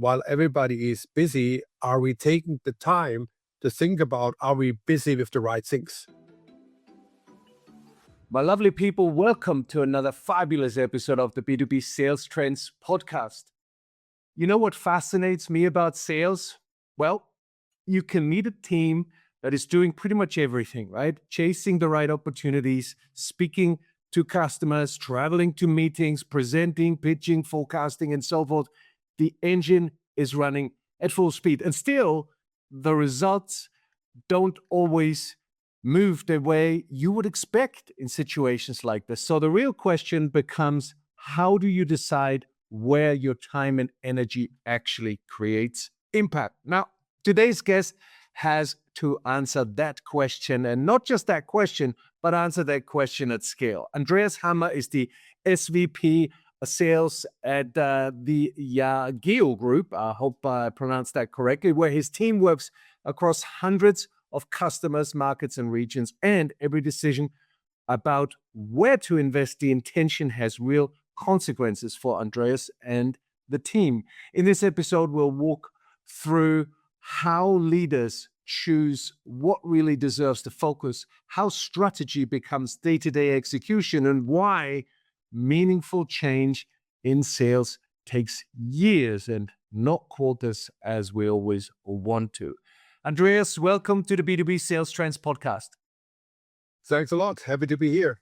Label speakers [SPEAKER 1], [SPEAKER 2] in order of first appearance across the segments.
[SPEAKER 1] while everybody is busy, are we taking the time to think about, are we busy with the right things?
[SPEAKER 2] My lovely people, welcome to another fabulous episode of the B2B Sales Trends Podcast. You know what fascinates me about sales? Well, you can lead a team that is doing pretty much everything, right? Chasing the right opportunities, speaking to customers, traveling to meetings, presenting, pitching, forecasting, and so forth. The engine is running at full speed. And still, the results don't always move the way you would expect in situations like this. So the real question becomes, how do you decide where your time and energy actually creates impact? Now, today's guest has to answer that question, and not just that question, but answer that question at scale. Andreas Hammer is the SVP Sales at the YAGEO Group. I hope I pronounced that correctly, where his team works across hundreds of customers, markets, and regions, and every decision about where to invest the intention has real consequences for Andreas and the team. In this episode, we'll walk through how leaders choose what really deserves the focus, how strategy becomes day-to-day execution, and why meaningful change in sales takes years and not quarters as we always want to. Andreas, welcome to the B2B Sales Trends Podcast.
[SPEAKER 1] Thanks a lot. Happy to be here.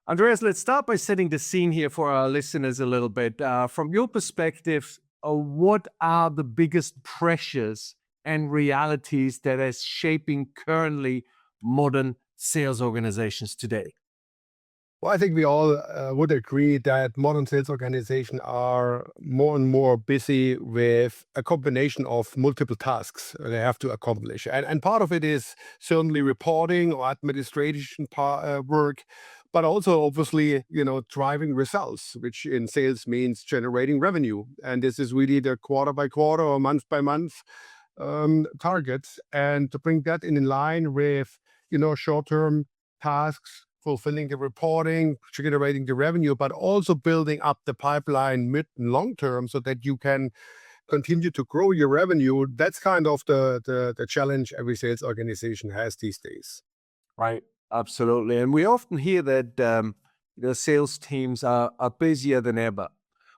[SPEAKER 2] Andreas, let's start by setting the scene here for our listeners a little bit. From your perspective, what are the biggest pressures and realities that are shaping currently modern sales organizations today?
[SPEAKER 1] Well, I think we all would agree that modern sales organizations are more and more busy with a combination of multiple tasks they have to accomplish. And part of it is certainly reporting or administration work, but also obviously, driving results, which in sales means generating revenue. And this is really the quarter by quarter or month by month targets. And to bring that in line with, short-term tasks, fulfilling the reporting, generating the revenue, but also building up the pipeline mid and long term so that you can continue to grow your revenue. That's kind of the challenge every sales organization has these days.
[SPEAKER 2] Right, absolutely. And we often hear that the sales teams are busier than ever.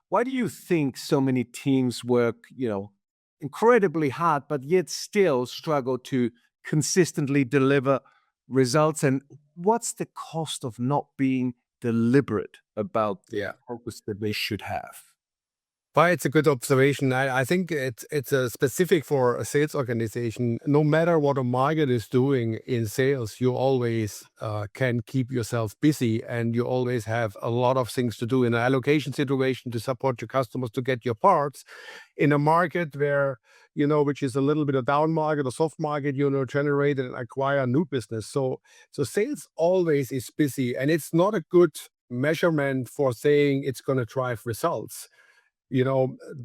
[SPEAKER 2] Why do you think so many teams work, incredibly hard, but yet still struggle to consistently deliver results? And what's the cost of not being deliberate about the focus that they should have?
[SPEAKER 1] Well, it's a good observation. I think it's a specific for a sales organization. No matter what a market is doing in sales, you always can keep yourself busy, and you always have a lot of things to do in an allocation situation to support your customers to get your parts. In a market where, which is a little bit of down market or soft market, generate and acquire new business. So sales always is busy, and it's not a good measurement for saying it's going to drive results.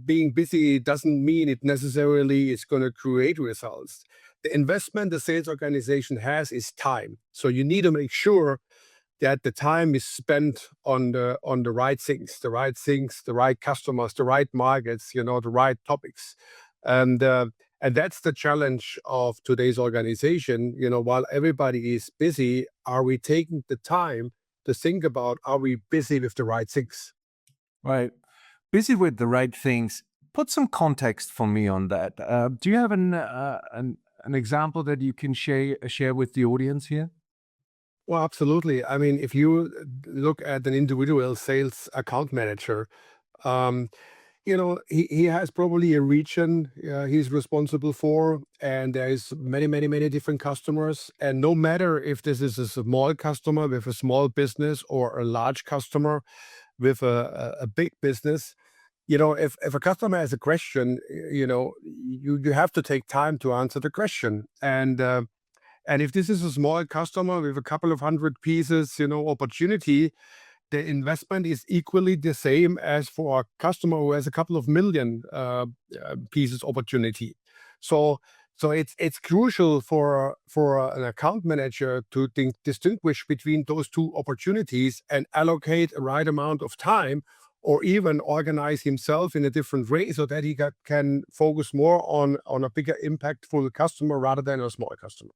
[SPEAKER 1] Being busy doesn't mean it necessarily is going to create results. The investment the sales organization has is time. So you need to make sure that the time is spent on the right things, the right customers, the right markets, the right topics. And that's the challenge of today's organization. While everybody is busy, are we taking the time to think about, are we busy with the right things?
[SPEAKER 2] Right. Busy with the right things. Put some context for me on that. Do you have an example that you can share with the audience here?
[SPEAKER 1] Well, absolutely. I mean, if you look at an individual sales account manager, he has probably a region he's responsible for, and there is many different customers. And no matter if this is a small customer with a small business or a large customer with a big business, if a customer has a question, you have to take time to answer the question. And if this is a small customer with a couple of hundred pieces, opportunity, the investment is equally the same as for a customer who has a couple of million pieces opportunity. So it's crucial for an account manager to distinguish between those two opportunities and allocate a right amount of time or even organize himself in a different way so that he can focus more on a bigger impactful customer rather than a small customer.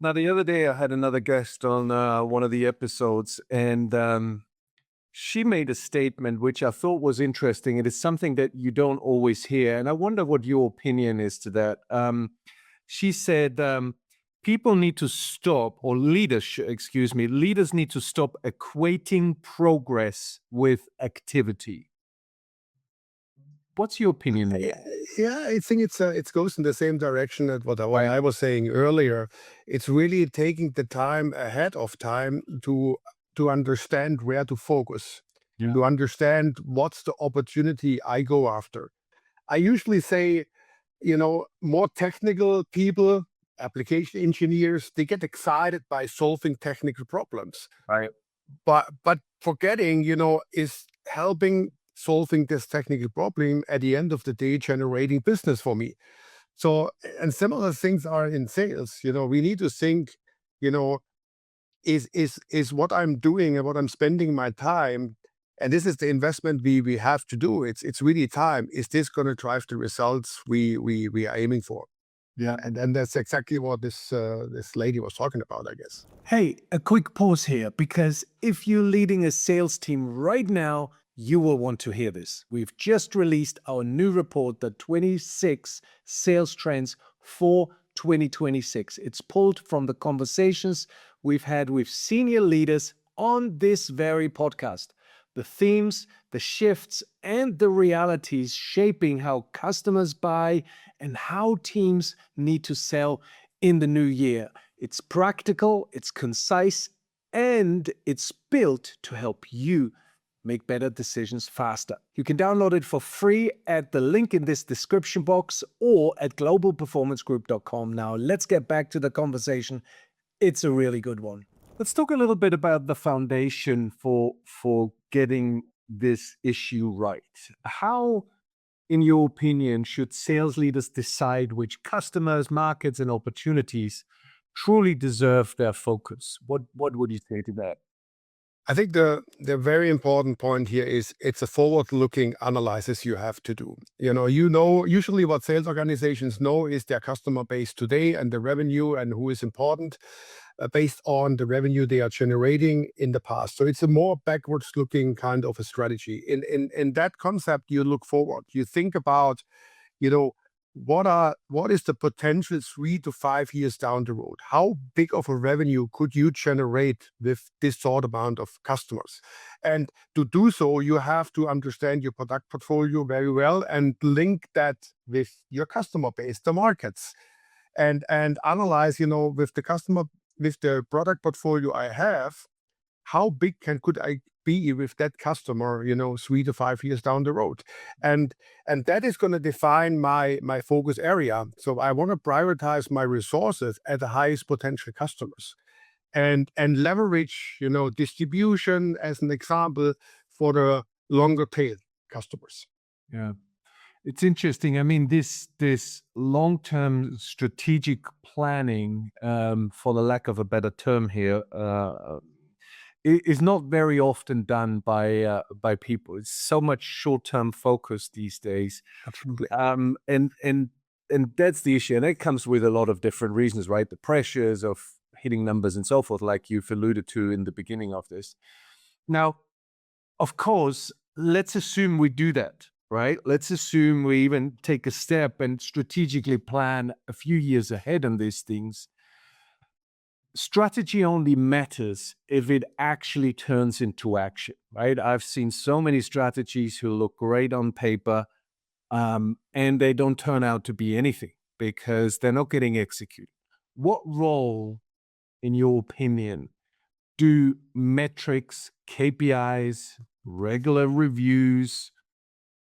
[SPEAKER 2] Now, the other day I had another guest on one of the episodes, and she made a statement which I thought was interesting. It is something that you don't always hear, and I wonder what your opinion is to that. She said, people need to stop, or leaders need to stop equating progress with activity. What's your opinion there?
[SPEAKER 1] Yeah, I think it goes in the same direction as what I was saying earlier. It's really taking the time ahead of time to understand where to focus,
[SPEAKER 2] Yeah.
[SPEAKER 1] to understand what's the opportunity I go after. I usually say, more technical people, application engineers, they get excited by solving technical problems.
[SPEAKER 2] Right.
[SPEAKER 1] But forgetting, is helping solving this technical problem at the end of the day generating business for me. So, and similar things are in sales. We need to think, you know, is what I'm doing and what I'm spending my time, and this is the investment we have to do. It's really time. Is this going to drive the results we are aiming for?
[SPEAKER 2] Yeah.
[SPEAKER 1] And that's exactly what this lady was talking about, I guess.
[SPEAKER 2] Hey, a quick pause here, because if you're leading a sales team right now, you will want to hear this. We've just released our new report, the 26 Sales Trends for 2026. It's pulled from the conversations we've had with senior leaders on this very podcast. The themes, the shifts, and the realities shaping how customers buy and how teams need to sell in the new year. It's practical, it's concise, and it's built to help you make better decisions faster. You can download it for free at the link in this description box or at globalperformancegroup.com. Now, let's get back to the conversation. It's a really good one. Let's talk a little bit about the foundation for getting this issue right. How, in your opinion, should sales leaders decide which customers, markets, and opportunities truly deserve their focus? What would you say to that?
[SPEAKER 1] I think the very important point here is it's a forward-looking analysis you have to do. Usually what sales organizations know is their customer base today and the revenue and who is important based on the revenue they are generating in the past. So it's a more backwards-looking kind of a strategy. In that concept, you look forward. You think about, what is the potential 3 to 5 years down the road? How big of a revenue could you generate with this sort amount of customers? And to do so, you have to understand your product portfolio very well and link that with your customer base, the markets, and analyze, with the product portfolio I have, how big could I be with that customer, 3 to 5 years down the road? And that is going to define my focus area. So I want to prioritize my resources at the highest potential customers and leverage, distribution as an example for the longer tail customers.
[SPEAKER 2] Yeah. It's interesting. I mean, this long-term strategic planning, for the lack of a better term here, is not very often done by people. It's so much short-term focus these days.
[SPEAKER 1] Absolutely.
[SPEAKER 2] And that's the issue. And it comes with a lot of different reasons, right? The pressures of hitting numbers and so forth, like you've alluded to in the beginning of this. Now, of course, let's assume we do that, right? Let's assume we even take a step and strategically plan a few years ahead on these things. Strategy only matters if it actually turns into action, right? I've seen so many strategies who look great on paper, and they don't turn out to be anything because they're not getting executed. What role, in your opinion, do metrics, KPIs, regular reviews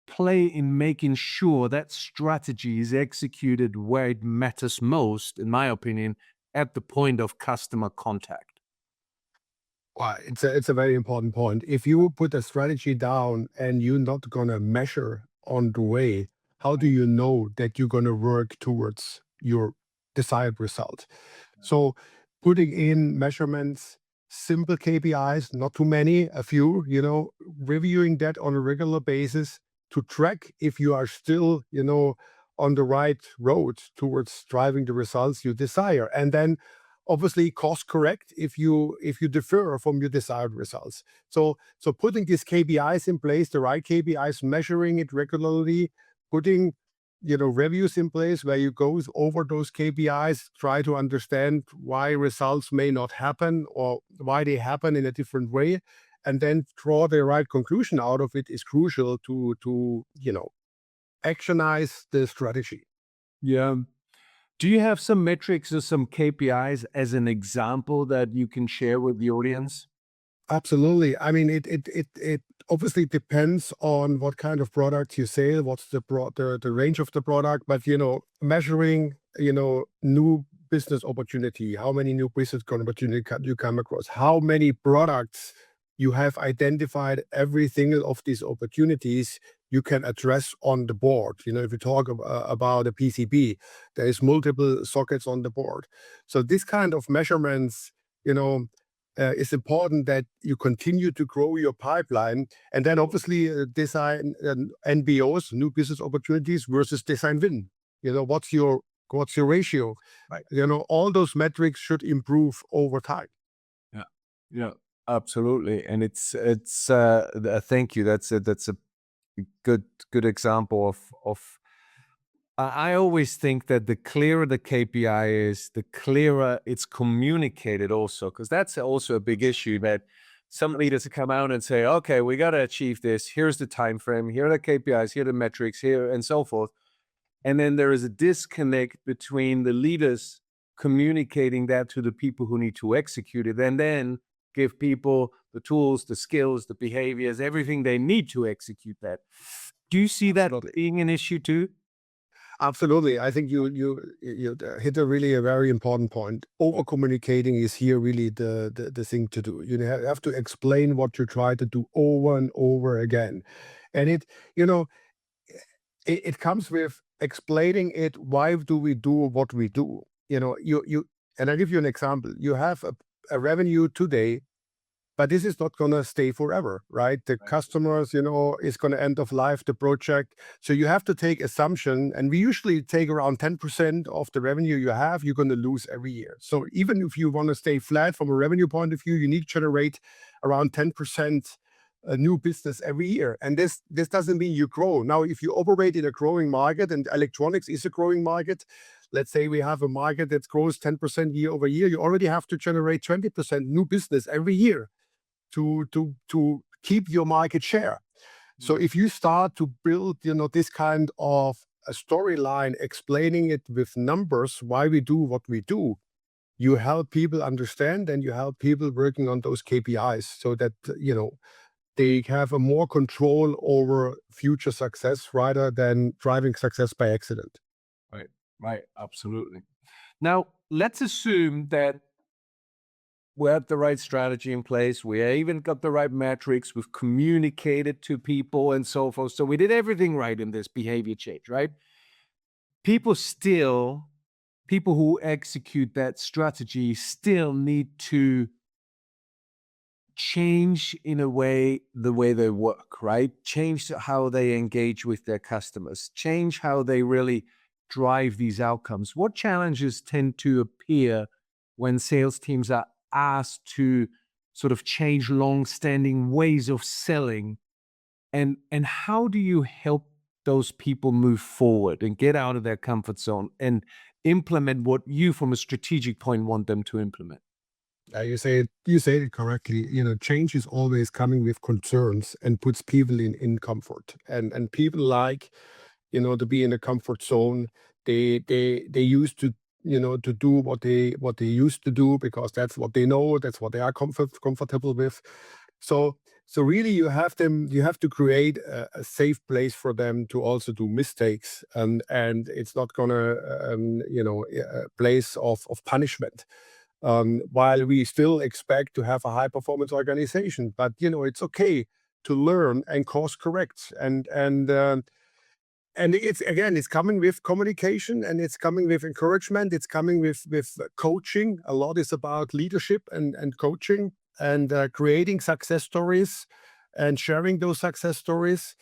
[SPEAKER 2] play in making sure that strategy is executed where it matters most, in my opinion, at the point of customer contact?
[SPEAKER 1] Well, it's a very important point. If you put a strategy down and you're not gonna measure on the way, how do you know that you're gonna work towards your desired result? So putting in measurements, simple KPIs, not too many, a few, reviewing that on a regular basis to track if you are still, on the right road towards driving the results you desire. And then obviously course correct if you differ from your desired results. So putting these KPIs in place, the right KPIs, measuring it regularly, putting reviews in place where you go over those KPIs, try to understand why results may not happen or why they happen in a different way, and then draw the right conclusion out of it is crucial to actionize the strategy.
[SPEAKER 2] Yeah. Do you have some metrics or some KPIs as an example that you can share with the audience?
[SPEAKER 1] Absolutely. I mean, it obviously depends on what kind of product you sell, what's the range of the product, but measuring new business opportunity, how many new business opportunity you come across, how many products you have identified, every single of these opportunities you can address on the board. If you talk about a PCB, there is multiple sockets on the board. So this kind of measurements, it's important that you continue to grow your pipeline, and then obviously design NBOs, new business opportunities versus design win. What's your ratio?
[SPEAKER 2] Right.
[SPEAKER 1] All those metrics should improve over time.
[SPEAKER 2] Yeah. Yeah. Absolutely. And it's thank you. That's a good example of I always think that the clearer the KPI is, the clearer it's communicated also, because that's also a big issue that some leaders come out and say, okay, we got to achieve this. Here's the time frame. Here are the KPIs. Here are the metrics. Here and so forth. And then there is a disconnect between the leaders communicating that to the people who need to execute it, and then give people the tools, the skills, the behaviors, everything they need to execute that. Do you see that
[SPEAKER 1] Absolutely.
[SPEAKER 2] being an issue too?
[SPEAKER 1] Absolutely. I think you hit a really a very important point. Over communicating is here really the thing to do. You have to explain what you try to do over and over again. And it comes with explaining it. Why do we do what we do? And I'll give you an example. You have a revenue today, but this is not going to stay forever, right? The customers, is going to end of life the project. So you have to take assumption, and we usually take around 10% of the revenue you have, you're going to lose every year. So even if you want to stay flat from a revenue point of view, you need to generate around 10% new business every year. And this doesn't mean you grow. Now, if you operate in a growing market, and electronics is a growing market, let's say we have a market that grows 10% year over year, you already have to generate 20% new business every year to keep your market share. So if you start to build, this kind of a storyline, explaining it with numbers, why we do what we do, you help people understand, and you help people working on those KPIs so that, they have a more control over future success rather than driving success by accident.
[SPEAKER 2] Right, right, absolutely. Now, let's assume that we have the right strategy in place. We even got the right metrics. We've communicated to people and so forth. So we did everything right in this behavior change, right? People who execute that strategy still need to change in a way the way they work, right? Change how they engage with their customers, change how they really drive these outcomes. What challenges tend to appear when sales teams are asked to sort of change long-standing ways of selling, and how do you help those people move forward and get out of their comfort zone and implement what you from a strategic point want them to implement?
[SPEAKER 1] You say it correctly. Change is always coming with concerns and puts people in comfort. And people like, to be in a comfort zone. They used to do what they used to do because that's what they know, that's what they are comfortable with. So really you have to create a safe place for them to also do mistakes, and it's not gonna a place of punishment. While we still expect to have a high performance organization, but it's okay to learn and course correct, and And it's coming with communication, and it's coming with encouragement. It's coming with coaching. A lot is about leadership and coaching, and creating success stories and sharing those success stories.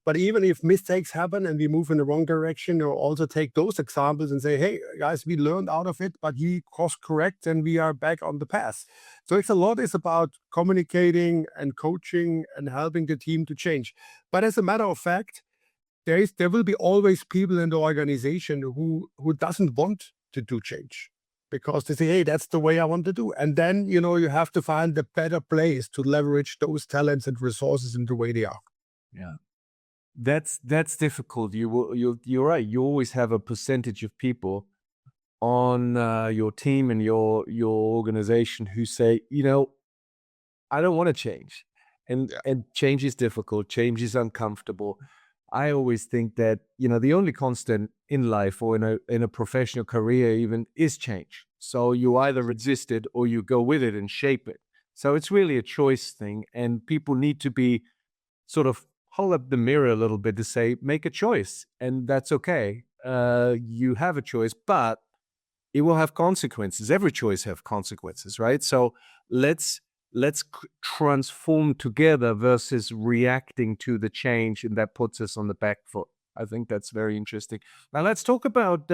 [SPEAKER 1] But even if mistakes happen and we move in the wrong direction, or also take those examples and say, hey guys, we learned out of it, but we course correct and we are back on the path. So it's a lot is about communicating and coaching and helping the team to change. But as a matter of fact, there will be always people in the organization who doesn't want to do change, because they say, hey, that's the way I want to do. And then, you have to find a better place to leverage those talents and resources in the way they are.
[SPEAKER 2] Yeah. That's difficult. You're right. You always have a percentage of people on your team and your organization who say, I don't want to change. And change is difficult. Change is uncomfortable. I always think that, the only constant in life or in a professional career even is change. So you either resist it or you go with it and shape it. So it's really a choice thing. And people need to be sort of hold up the mirror a little bit to say, make a choice. And that's okay. You have a choice, but it will have consequences. Every choice have consequences, right? So let's transform together versus reacting to the change, and that puts us on the back foot. I think that's very interesting. Now let's talk about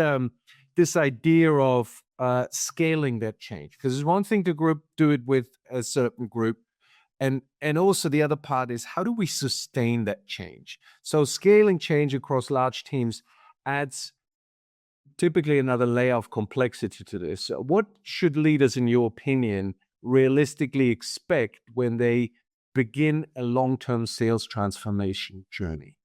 [SPEAKER 2] this idea of scaling that change, because it's one thing to do it with a certain group, and also the other part is, how do we sustain that change? So scaling change across large teams adds typically another layer of complexity to this. What should leaders, in your opinion, realistically expect when they begin a long-term sales transformation journey?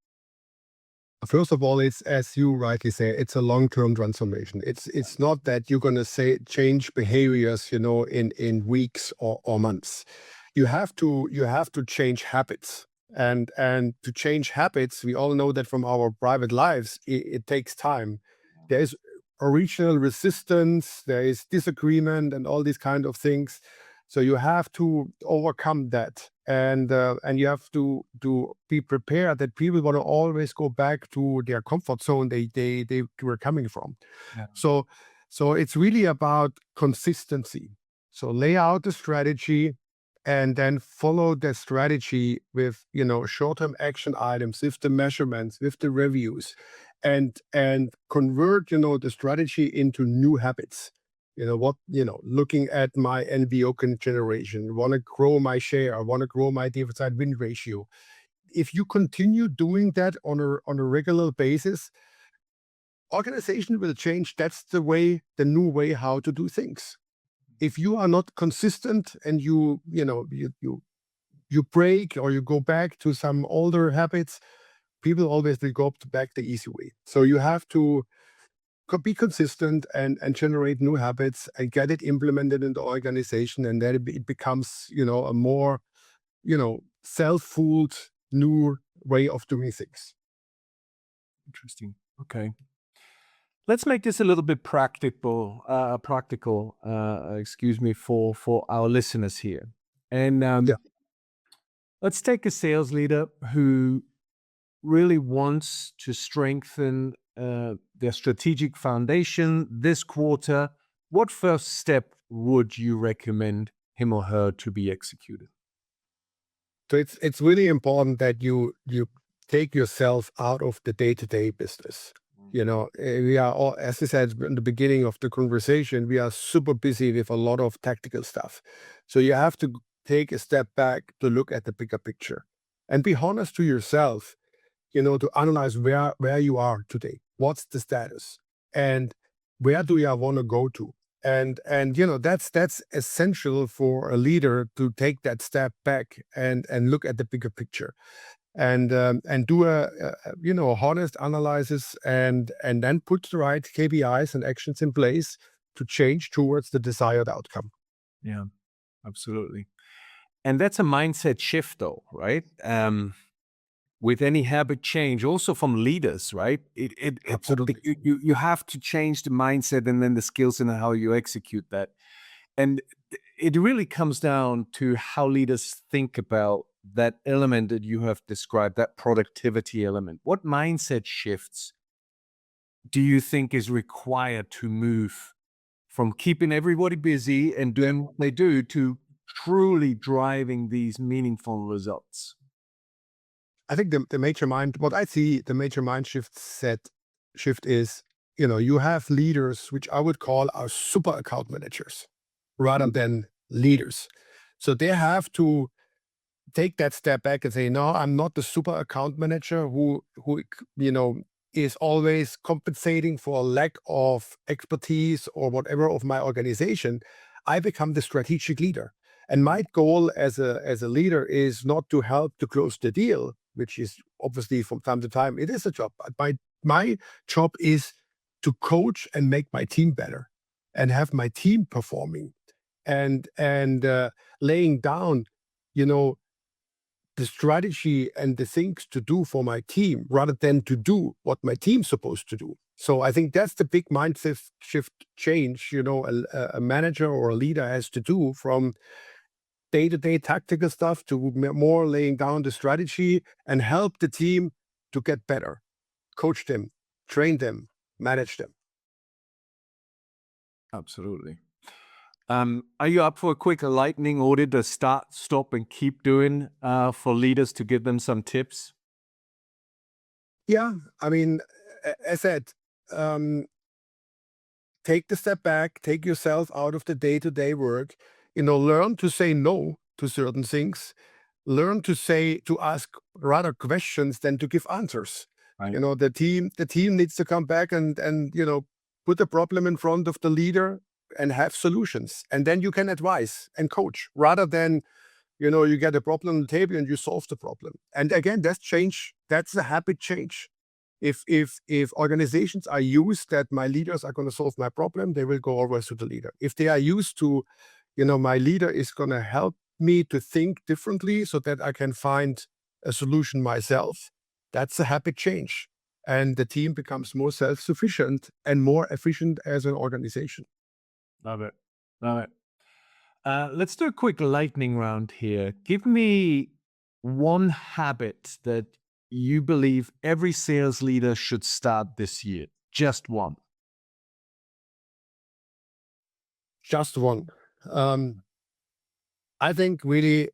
[SPEAKER 1] First of all, it's, as you rightly say, it's a long-term transformation. It's not that you're going to say change behaviors, in weeks or months. You have to change habits, and to change habits, we all know that from our private lives, it takes time. There is original resistance, there is disagreement, and all these kind of things. So you have to overcome that, and you have to be prepared that people want to always go back to their comfort zone they were coming from.
[SPEAKER 2] Yeah.
[SPEAKER 1] So it's really about consistency. So lay out the strategy, and then follow the strategy with short-term action items, with the measurements, with the reviews, and convert the strategy into new habits. Looking at my NBO generation, want to grow my share, want to grow my diversified win ratio. If you continue doing that on a regular basis, organization will change. That's the new way how to do things. If you are not consistent and you break or you go back to some older habits, people always will go back the easy way. So you have to be consistent and generate new habits and get it implemented in the organization, and then it becomes a more self-fooled new way of doing things.
[SPEAKER 2] Interesting. Okay. Let's make this a little bit practical, for our listeners here. And let's take a sales leader who really wants to strengthen their strategic foundation this quarter. What first step would you recommend him or her to be executed?
[SPEAKER 1] So it's really important that you take yourself out of the day-to-day business. We are all, as I said in the beginning of the conversation, we are super busy with a lot of tactical stuff. So you have to take a step back to look at the bigger picture and be honest to yourself, to analyze where you are today. What's the status, and where do you want to go to? And that's essential for a leader to take that step back and look at the bigger picture, and do a honest analysis, and then put the right KPIs and actions in place to change towards the desired outcome.
[SPEAKER 2] Yeah, absolutely. And that's a mindset shift, though, right? With any habit change, also from leaders, right?
[SPEAKER 1] Absolutely.
[SPEAKER 2] You have to change the mindset and then the skills and how you execute that. And it really comes down to how leaders think about that element that you have described, that productivity element, what mindset shifts do you think is required to move from keeping everybody busy and doing what they do to truly driving these meaningful results?
[SPEAKER 1] I think what I see, the major mind shift is, you have leaders, which I would call our super account managers rather than leaders. So they have to take that step back and say, no, I'm not the super account manager who is always compensating for a lack of expertise or whatever of my organization. I become the strategic leader. And my goal as a leader is not to help to close the deal, which is obviously from time to time, it is a job. But my job is to coach and make my team better and have my team performing and laying down, the strategy and the things to do for my team rather than to do what my team's supposed to do. So I think that's the big mindset shift change, a manager or a leader has to do from day-to-day tactical stuff to more laying down the strategy and help the team to get better, coach them, train them, manage them.
[SPEAKER 2] Absolutely. Are you up for a quick lightning audit to start, stop, and keep doing for leaders to give them some tips?
[SPEAKER 1] Yeah, I mean, as I said, take the step back, take yourself out of the day-to-day work, learn to say no to certain things, learn to ask rather questions than to give answers.
[SPEAKER 2] Right.
[SPEAKER 1] The team needs to come back and put the problem in front of the leader and have solutions. And then you can advise and coach rather than, you get a problem on the table and you solve the problem. And again, that's change. That's a habit change. If organizations are used that my leaders are going to solve my problem, they will go always to the leader. If they are used to, my leader is going to help me to think differently so that I can find a solution myself, that's a habit change. And the team becomes more self-sufficient and more efficient as an organization.
[SPEAKER 2] Love it. Love it. Let's do a quick lightning round here. Give me one habit that you believe every sales leader should start this year. Just one.
[SPEAKER 1] Just one. I think really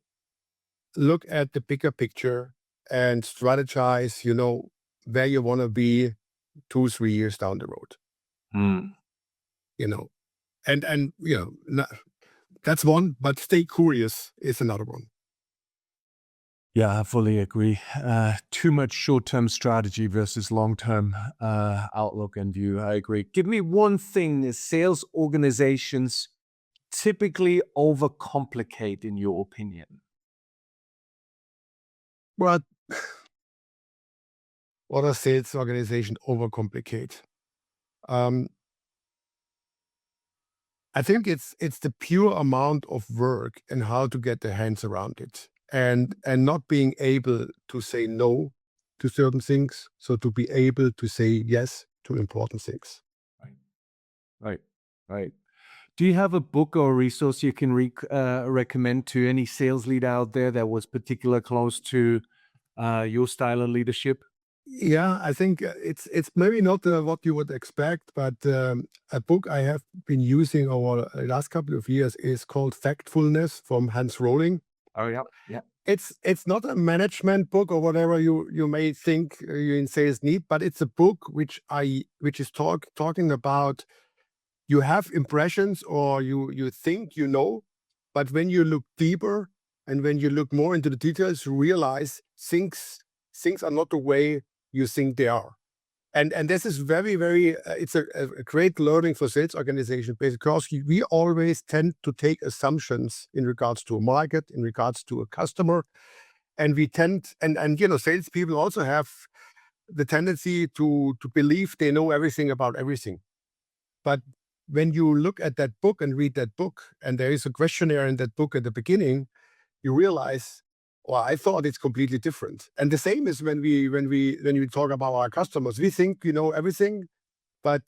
[SPEAKER 1] look at the bigger picture and strategize, where you want to be 2-3 years down the road. And that's one, but stay curious is another one.
[SPEAKER 2] Yeah, I fully agree. Too much short-term strategy versus long-term outlook and view. I agree. Give me one thing that sales organizations typically overcomplicate, in your opinion.
[SPEAKER 1] What does sales organization overcomplicate? I think it's the pure amount of work and how to get their hands around it, and not being able to say no to certain things, so to be able to say yes to important things.
[SPEAKER 2] Right. Do you have a book or resource you can recommend to any sales leader out there that was particularly close to your style of leadership?
[SPEAKER 1] Yeah, I think it's maybe not what you would expect, but a book I have been using over the last couple of years is called Factfulness from Hans Rosling.
[SPEAKER 2] Oh, yeah.
[SPEAKER 1] It's not a management book or whatever you may think you in sales need, but it's a book which is talking about you have impressions or you think but when you look deeper and when you look more into the details, you realize things are not the way you think they are. And this is very, very, it's a great learning for sales organization because we always tend to take assumptions in regards to a market, in regards to a customer. And we tend, and salespeople also have the tendency to believe they know everything about everything. But when you look at that book and read that book, and there is a questionnaire in that book at the beginning, you realize, well, I thought it's completely different. And the same is when we talk about our customers, we think we know everything, but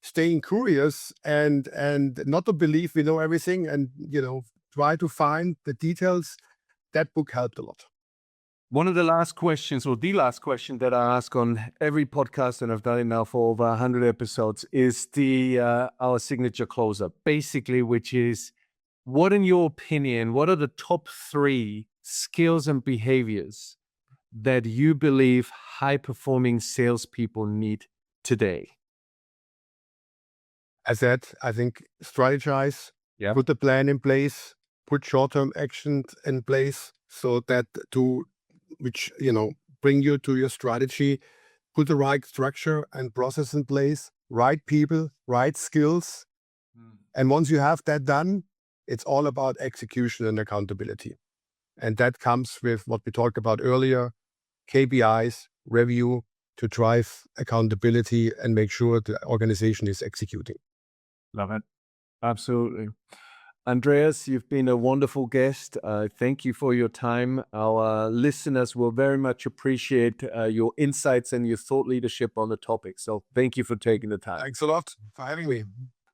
[SPEAKER 1] staying curious and not to believe we know everything, and try to find the details. that book helped a lot.
[SPEAKER 2] One of the last questions, or the last question that I ask on every podcast, and I've done it now for over 100 episodes, is our signature closer, basically, which is, what, in your opinion, what are the top 3 skills and behaviors that you believe high-performing salespeople need today?
[SPEAKER 1] As said, I think strategize, put a plan in place, put short-term actions in place so that which, bring you to your strategy, put the right structure and process in place, right people, right skills. And once you have that done, it's all about execution and accountability. And that comes with what we talked about earlier, KPIs, review to drive accountability and make sure the organization is executing.
[SPEAKER 2] Love it. Absolutely. Andreas, you've been a wonderful guest. Thank you for your time. Our listeners will very much appreciate your insights and your thought leadership on the topic. So thank you for taking the time.
[SPEAKER 1] Thanks a lot for having me.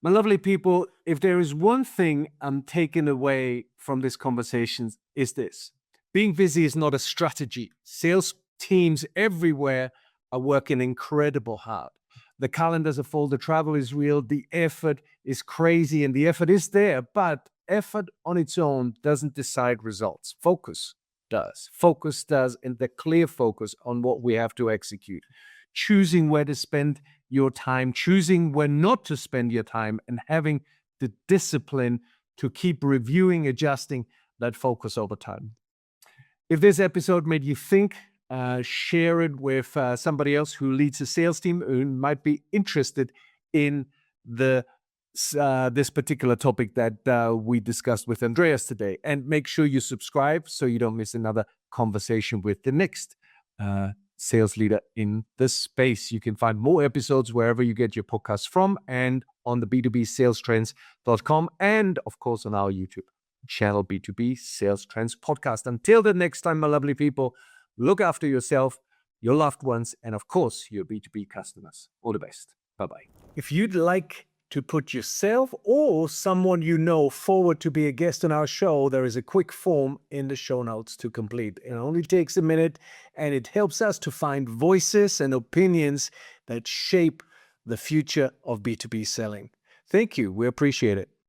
[SPEAKER 2] My lovely people, if there is one thing I'm taking away from this conversation, is this. Being busy is not a strategy. Sales teams everywhere are working incredible hard. The calendars are full, the travel is real, the effort is crazy, and the effort is there, but effort on its own doesn't decide results. Focus does. Focus does, and the clear focus on what we have to execute. Choosing where to spend your time, choosing where not to spend your time, and having the discipline to keep reviewing, adjusting that focus over time. If this episode made you think, share it with somebody else who leads a sales team who might be interested in this particular topic that we discussed with Andreas today. And make sure you subscribe so you don't miss another conversation with the next sales leader in this space. You can find more episodes wherever you get your podcasts from, and on the B2B Sales Trends.com, and of course on our YouTube channel, B2B Sales Trends Podcast. Until the next time, my lovely people, look after yourself, your loved ones, and of course, your B2B customers. All the best. Bye-bye. If you'd like to put yourself or someone you know forward to be a guest on our show, there is a quick form in the show notes to complete. It only takes a minute, and it helps us to find voices and opinions that shape the future of B2B selling. Thank you. We appreciate it.